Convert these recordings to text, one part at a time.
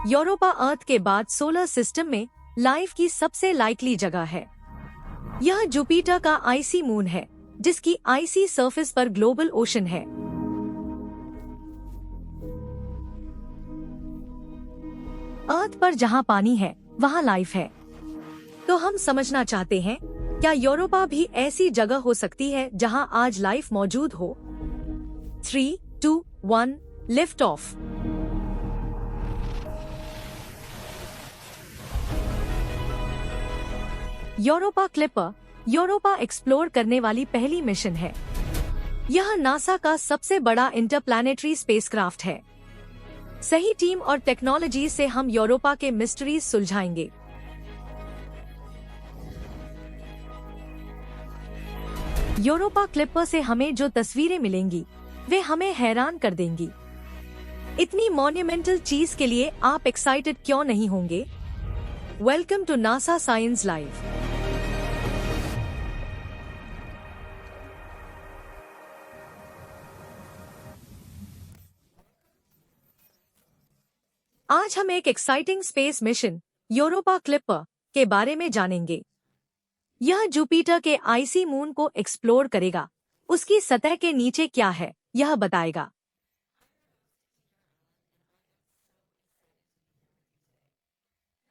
Europa अर्थ के बाद solar system में लाइफ की सबसे लाइकली जगह है। यह जुपिटर का आइसी मून है, जिसकी आइसी सरफेस पर ग्लोबल ओशन है। अर्थ पर जहां पानी है वहां लाइफ है। तो हम समझना चाहते हैं, क्या यूरोपा भी ऐसी जगह हो सकती है जहां आज लाइफ मौजूद हो? 3, 2, 1, lift off. Europa clipper Europa explore करने वाली पहली मिशन है। यह नासा का सबसे बड़ा इंटरप्लैनेटरी स्पेसक्राफ्ट है। सही टीम और टेक्नोलॉजी से हम यूरोपा के मिस्ट्रीज सुलझाएंगे। यूरोपा क्लिपर से हमें जो तस्वीरें मिलेंगी वे हमें हैरान कर देंगी। इतनी मॉन्यूमेंटल चीज के लिए आप एक्साइटेड क्यों नहीं होंगे? Welcome to NASA science live. आज हम एक exciting space mission Europa Clipper के बारे में जानेंगे। यह जुपिटर के आइसी मून को एक्सप्लोर करेगा। उसकी सतह के नीचे क्या है यह बताएगा।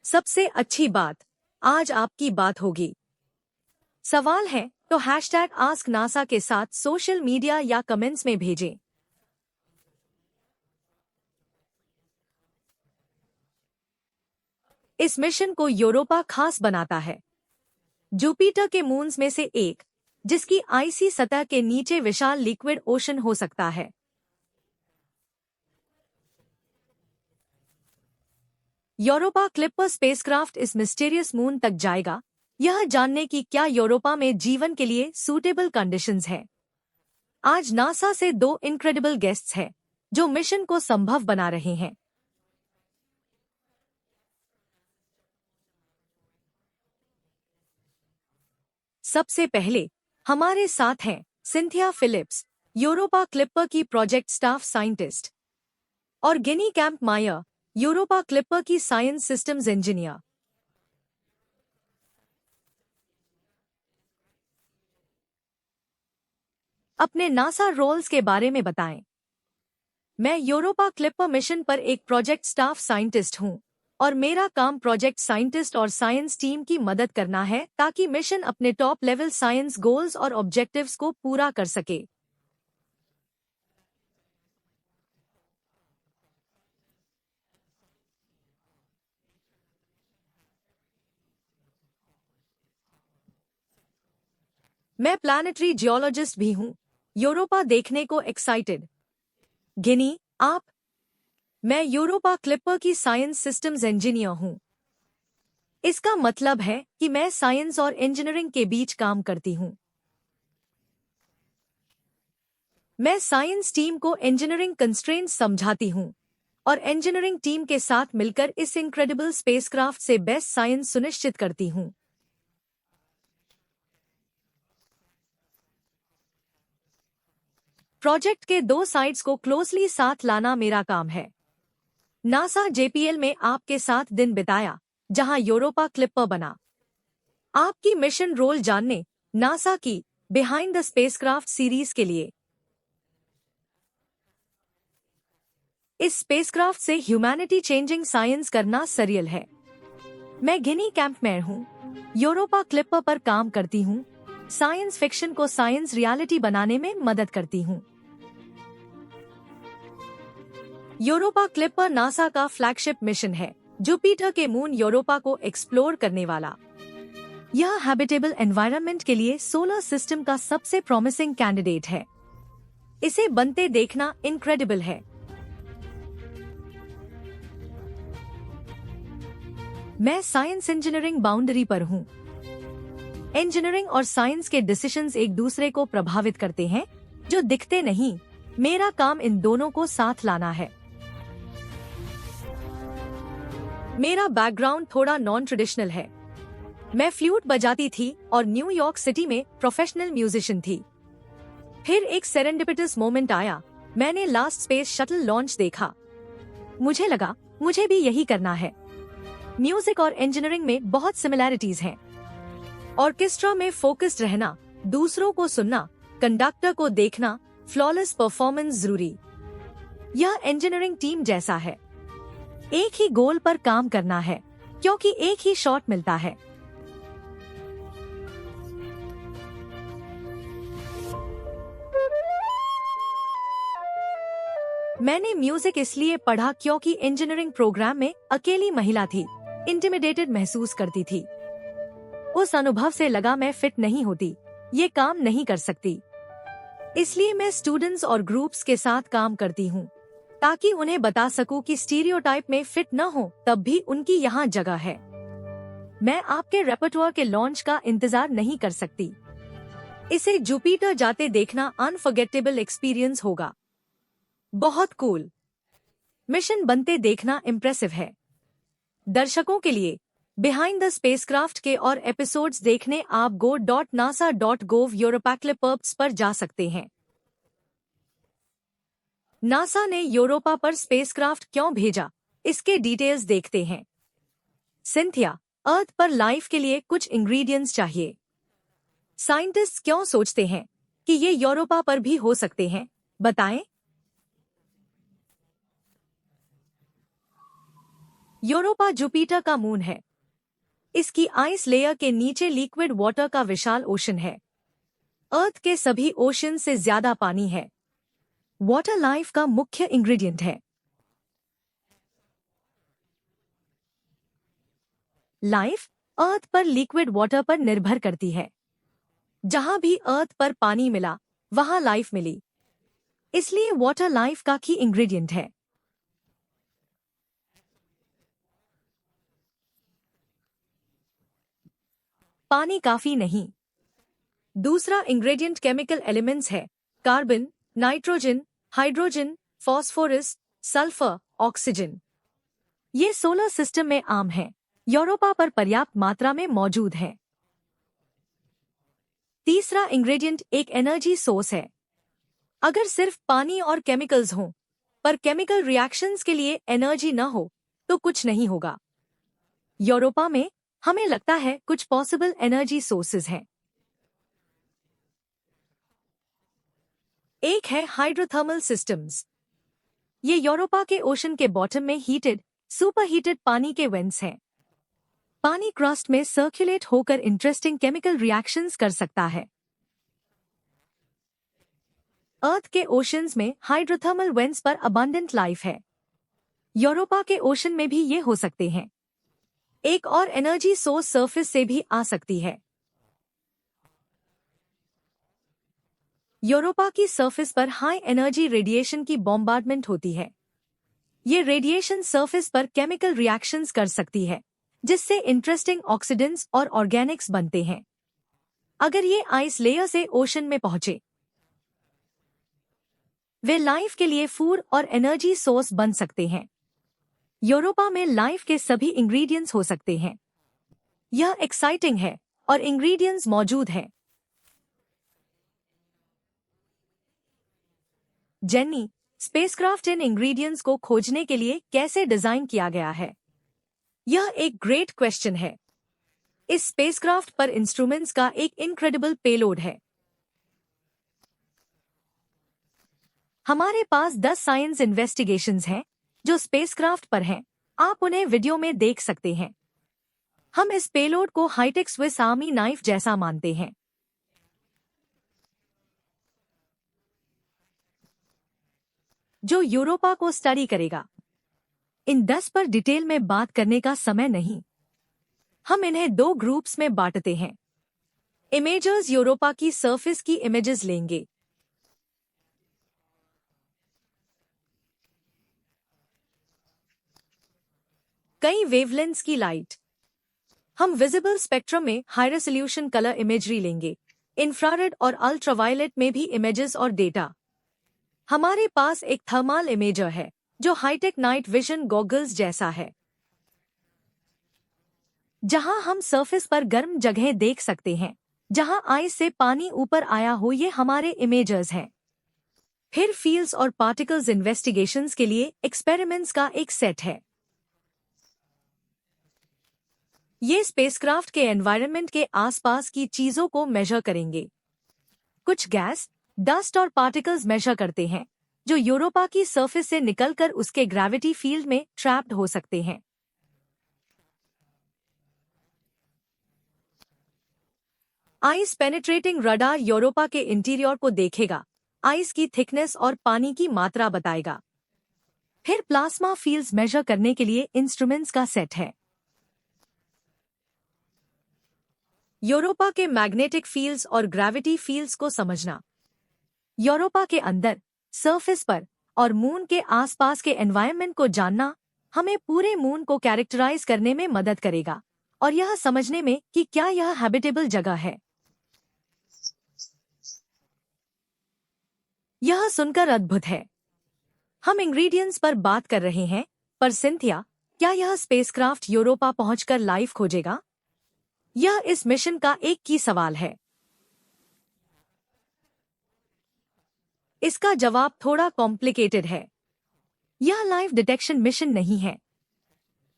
सबसे अच्छी बात, आज आपकी बात होगी। सवाल है तो #AskNASA के साथ सोशल मीडिया या कमेंट्स में भेजें। इस मिशन को यूरोपा खास बनाता है। जुपिटर के मून्स में से एक, जिसकी आइसी सतह के नीचे विशाल लिक्विड ओशन हो सकता है। यूरोपा क्लिपर स्पेसक्राफ्ट इस मिस्टीरियस मून तक जाएगा, यह जानने की क्या यूरोपा में जीवन के लिए सूटेबल कंडीशंस है। आज नासा से 2 इनक्रेडिबल गेस्ट्स हैं, जो मिशन को संभव बना रहे हैं। सबसे पहले हमारे साथ हैं सिंथिया फिलिप्स, यूरोपा क्लिपर की प्रोजेक्ट स्टाफ साइंटिस्ट, और गिनी कैंप मायर, यूरोपा क्लिपर की साइंस सिस्टम्स इंजीनियर। अपने नासा रोल्स के बारे में बताएं। मैं यूरोपा क्लिपर मिशन पर एक प्रोजेक्ट स्टाफ साइंटिस्ट हूं और मेरा काम प्रोजेक्ट साइंटिस्ट और साइंस टीम की मदद करना है ताकि मिशन अपने टॉप लेवल साइंस गोल्स और ऑब्जेक्टिव्स को पूरा कर सके। मैं प्लैनेटरी जियोलॉजिस्ट भी हूं, यूरोपा देखने को एक्साइटेड। गिनी, आप? मैं यूरोपा क्लिपर की साइंस सिस्टम्स इंजीनियर हूं। इसका मतलब है कि मैं साइंस और इंजीनियरिंग के बीच काम करती हूं। मैं साइंस टीम को इंजीनियरिंग कंस्ट्रेंट्स समझाती हूं और इंजीनियरिंग टीम के साथ मिलकर इस इनक्रेडिबल स्पेसक्राफ्ट से बेस्ट साइंस सुनिश्चित करती हूं। प्रोजेक्ट के 2 साइड्स को क्लोजली साथ लाना मेरा काम है। नासा जेपीएल में आपके साथ दिन बिताया, जहां यूरोपा क्लिपर बना। आपकी मिशन रोल जानने नासा की बिहाइंड द स्पेसक्राफ्ट सीरीज के लिए। इस स्पेसक्राफ्ट से ह्यूमैनिटी चेंजिंग साइंस करना सरियल है। मैं गिनी कैंपमेयर हूं, यूरोपा क्लिपर पर काम करती हूं, साइंस फिक्शन को साइंस रियलिटी बनाने में मदद करती हूं। यूरोपा क्लिपर नासा का फ्लैगशिप मिशन है, जुपिटर के मून यूरोपा को एक्सप्लोर करने वाला। यह हैबिटेबल एनवायरनमेंट के लिए सोलर सिस्टम का सबसे प्रॉमिसिंग कैंडिडेट है। इसे बनते देखना इनक्रेडिबल है। मैं साइंस इंजीनियरिंग बाउंड्री पर हूं। इंजीनियरिंग और साइंस के डिसीजंस एक दूसरे को प्रभावित करते हैं, जो दिखते नहीं। मेरा काम इन दोनों को साथ लाना है। मेरा बैकग्राउंड थोड़ा नॉन ट्रेडिशनल है। मैं फ्लूट बजाती थी और न्यूयॉर्क सिटी में प्रोफेशनल म्यूजिशियन थी। फिर एक सेरेंडिपिटस मोमेंट आया। मैंने लास्ट स्पेस शटल लॉन्च देखा। मुझे लगा मुझे भी यही करना है। म्यूजिक और इंजीनियरिंग में बहुत सिमिलैरिटीज हैं। ऑर्केस्ट्रा में फोकस्ड रहना, दूसरों को सुनना, कंडक्टर को देखना, फ्लॉलेस परफॉर्मेंस जरूरी। यह इंजीनियरिंग टीम जैसा है। एक ही गोल पर काम करना है, क्योंकि एक ही शॉट मिलता है। मैंने म्यूजिक इसलिए पढ़ा क्योंकि इंजीनियरिंग प्रोग्राम में अकेली महिला थी, इंटिमिडेटेड महसूस करती थी। उस अनुभव से लगा मैं फिट नहीं होती, ये काम नहीं कर सकती। इसलिए मैं स्टूडेंट्स और ग्रुप्स के साथ काम करती हूँ, ताकि उन्हें बता सकूं कि स्टीरियोटाइप में फिट न हो तब भी उनकी यहाँ जगह है। मैं आपके रेपर्टोयर के लॉन्च का इंतजार नहीं कर सकती। इसे जुपिटर जाते देखना अनफॉरगेटेबल एक्सपीरियंस होगा। बहुत कूल। मिशन बनते देखना इम्प्रेसिव है। दर्शकों के लिए बिहाइंड द स्पेसक्राफ्ट के और एपिसोड्स देखने आप go.nasa.gov यूरोपाक्लिपर्प्स पर जा सकते हैं। नासा ने यूरोपा पर स्पेसक्राफ्ट क्यों भेजा, इसके डिटेल्स देखते हैं। सिंथिया, अर्थ पर लाइफ के लिए कुछ इंग्रेडिएंट्स चाहिए। साइंटिस्ट्स क्यों सोचते हैं कि ये यूरोपा पर भी हो सकते हैं, बताएं। यूरोपा जुपिटर का मून है। इसकी आइस लेयर के नीचे लिक्विड वाटर का विशाल ओशन है। अर्थ के सभी ओशन से ज्यादा पानी है। वाटर लाइफ का मुख्य इंग्रेडिएंट है। लाइफ अर्थ पर लिक्विड वाटर पर निर्भर करती है। जहां भी अर्थ पर पानी मिला, वहां लाइफ मिली। इसलिए वाटर लाइफ का की इंग्रेडिएंट है। पानी काफी नहीं। दूसरा इंग्रेडिएंट केमिकल एलिमेंट्स है। Carbon, nitrogen, hydrogen, phosphorus, sulphur, oxygen. ये सोलर सिस्टम में आम है। यूरोपा पर पर्याप्त मात्रा में मौजूद है। तीसरा इंग्रेडिएंट एक एनर्जी सोर्स है। अगर सिर्फ पानी और केमिकल्स हों, पर केमिकल रिएक्शंस के लिए एनर्जी न हो, तो कुछ नहीं होगा। यूरोपा में हमें लगता है कुछ पॉसिबल एनर्जी सोर्सेज हैं। एक है हाइड्रोथर्मल सिस्टम्स। ये यूरोपा के ओशन के बॉटम में हीटेड, सुपर हीटेड पानी के वेंट्स हैं। पानी क्रस्ट में सर्कुलेट होकर इंटरेस्टिंग केमिकल रिएक्शंस कर सकता है। अर्थ के ओशंस में हाइड्रोथर्मल वेंट्स पर अबंडेंट लाइफ है। यूरोपा के ओशन में भी ये हो सकते हैं। एक और एनर्जी सोर्स सरफेस से भी आ सकती है। यूरोपा की सरफेस पर हाई एनर्जी रेडिएशन की बॉम्बार्डमेंट होती है। ये रेडिएशन सरफेस पर केमिकल रिएक्शंस कर सकती है, जिससे इंटरेस्टिंग ऑक्सीडेंट्स और ऑर्गेनिक्स बनते हैं। अगर ये आइस लेयर से ओशन में पहुंचे, वे लाइफ के लिए फूड और एनर्जी सोर्स बन सकते हैं। यूरोपा में लाइफ के सभी इंग्रेडिएंट्स हो सकते हैं। यह एक्साइटिंग है और इंग्रेडिएंट्स मौजूद हैं। जेनी, स्पेसक्राफ्ट इन इंग्रेडिएंट्स को खोजने के लिए कैसे डिजाइन किया गया है? यह एक ग्रेट क्वेश्चन है। इस स्पेसक्राफ्ट पर इंस्ट्रूमेंट्स का एक इनक्रेडिबल पेलोड है। हमारे पास 10 साइंस इन्वेस्टिगेशंस हैं जो स्पेसक्राफ्ट पर हैं। आप उन्हें वीडियो में देख सकते हैं। हम इस पेलोड को हाईटेक स्विस आर्मी नाइफ जैसा मानते हैं। जो यूरोपा को स्टडी करेगा। इन 10 पर डिटेल में बात करने का समय नहीं। हम इन्हें 2 ग्रुप्स में बांटते हैं। इमेजर्स यूरोपा की सरफेस की इमेजेस लेंगे। कई वेवलेंथ्स की लाइट। हम विजिबल स्पेक्ट्रम में हाई रेजोल्यूशन कलर इमेजरी लेंगे। इंफ्रारेड और अल्ट्रावायलेट में भी इमेजेस और डेटा। हमारे पास एक थर्मल इमेजर है जो हाईटेक नाइट विजन गॉगल्स जैसा है, जहां हम सरफेस पर गर्म जगह देख सकते हैं जहां आइस से पानी ऊपर आया हो। ये हमारे इमेजर्स हैं। फिर फील्ड्स और पार्टिकल्स इन्वेस्टिगेशंस के लिए एक्सपेरिमेंट्स का एक सेट है। ये स्पेसक्राफ्ट के एनवायरनमेंट के आसपास की चीजों को मेजर करेंगे। कुछ गैस, डस्ट और पार्टिकल्स मेजर करते हैं जो यूरोपा की सरफेस से निकलकर उसके ग्रेविटी फील्ड में ट्रैप्ड हो सकते हैं। आइस पेनिट्रेटिंग रडार यूरोपा के इंटीरियर को देखेगा, आइस की थिकनेस और पानी की मात्रा बताएगा। फिर प्लाज्मा फील्ड्स मेजर करने के लिए इंस्ट्रूमेंट्स का सेट है। यूरोपा के मैग्नेटिक फील्ड्स और ग्रेविटी फील्ड्स को समझना यूरोपा के अंदर, सरफेस पर और मून के आसपास के एनवायरनमेंट को जानना हमें पूरे मून को कैरेक्टराइज करने में मदद करेगा और यह समझने में कि क्या यह हैबिटेबल जगह है। यह सुनकर अद्भुत है। हम इंग्रेडिएंट्स पर बात कर रहे हैं, पर सिंथिया, क्या यह स्पेसक्राफ्ट यूरोपा पहुंचकर लाइफ खोजेगा? यह इस मिशन का एक की सवाल है। इसका जवाब थोड़ा कॉम्प्लिकेटेड है। यह लाइफ डिटेक्शन मिशन नहीं है,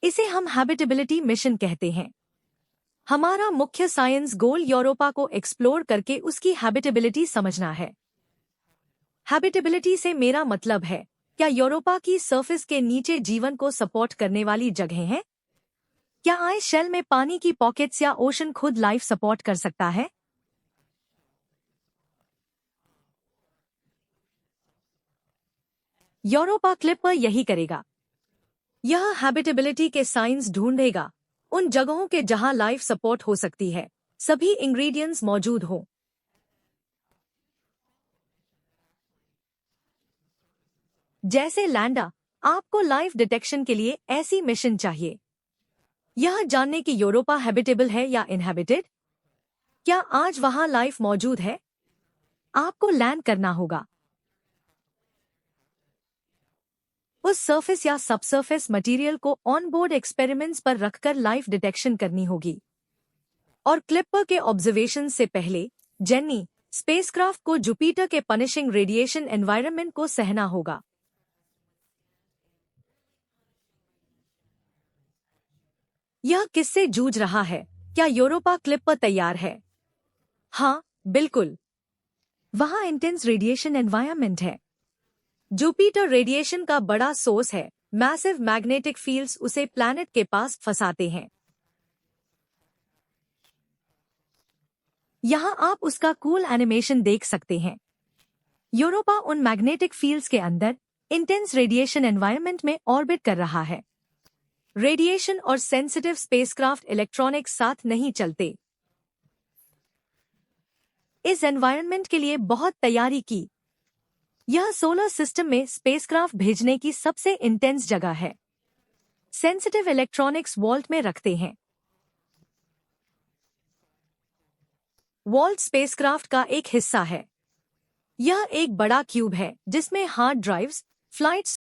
इसे हम हैबिटेबिलिटी मिशन कहते हैं। हमारा मुख्य साइंस गोल यूरोपा को एक्सप्लोर करके उसकी हैबिटेबिलिटी समझना है। हैबिटेबिलिटी से मेरा मतलब है, क्या यूरोपा की सरफेस के नीचे जीवन को सपोर्ट करने वाली जगह है? क्या आइस शेल में पानी की पॉकेट्स या ओशन खुद लाइफ सपोर्ट कर सकता है? यूरोपा क्लिपर यही करेगा। यह हैबिटेबिलिटी के साइंस ढूंढेगा, उन जगहों के जहां लाइफ सपोर्ट हो सकती है, सभी इंग्रेडिएंट्स मौजूद हों। जैसे लैंडा, आपको लाइफ डिटेक्शन के लिए ऐसी मिशन चाहिए। यह जानने कि यूरोपा हैबिटेबल है या इनहैबिटेड। क्या आज वहां लाइफ मौजूद है? आपको लैंड करना होगा। उस सरफेस या सबसरफेस मटेरियल को ऑनबोर्ड एक्सपेरिमेंट्स पर रखकर लाइफ डिटेक्शन करनी होगी। और क्लिपर के ऑब्जर्वेशन से पहले जेनी स्पेसक्राफ्ट को जुपिटर के पनिशिंग रेडिएशन एनवायरनमेंट को सहना होगा। यह किससे जूझ रहा है? क्या यूरोपा क्लिपर तैयार है? हाँ, बिल्कुल। वहां इंटेंस रेडिएशन एनवायरनमेंट है। जुपिटर रेडिएशन का बड़ा सोर्स है। मैसिव मैग्नेटिक फील्ड्स उसे प्लैनेट के पास फंसाते हैं। यहां आप उसका कूल एनिमेशन देख सकते हैं। यूरोपा उन मैग्नेटिक फील्ड्स के अंदर इंटेंस रेडिएशन एनवायरनमेंट में ऑर्बिट कर रहा है। रेडिएशन और सेंसिटिव स्पेसक्राफ्ट इलेक्ट्रॉनिक्स साथ नहीं चलते। इस एनवायरनमेंट के लिए बहुत तैयारी की। यह सोलर सिस्टम में स्पेसक्राफ्ट भेजने की सबसे इंटेंस जगह है। सेंसिटिव इलेक्ट्रॉनिक्स वॉल्ट में रखते हैं। वॉल्ट स्पेसक्राफ्ट का एक हिस्सा है। यह एक बड़ा क्यूब है जिसमें हार्ड ड्राइव्स, फ्लाइट